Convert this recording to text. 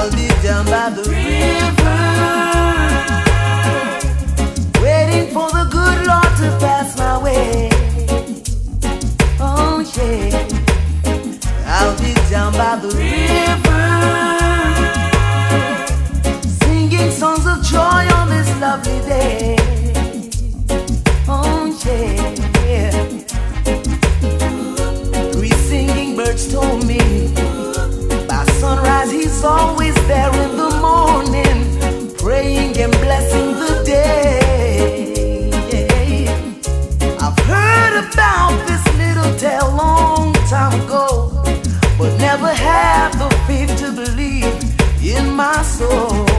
I'll be down by the river, waiting for the good Lord to pass my way. Oh yeah, I'll be down by the river, singing songs of joy on this lovely day. Oh yeah, three singing birds told me by sunrise he's always there in the morning, praying and blessing the day. I've heard about this little tale long time ago, but never had the faith to believe in my soul.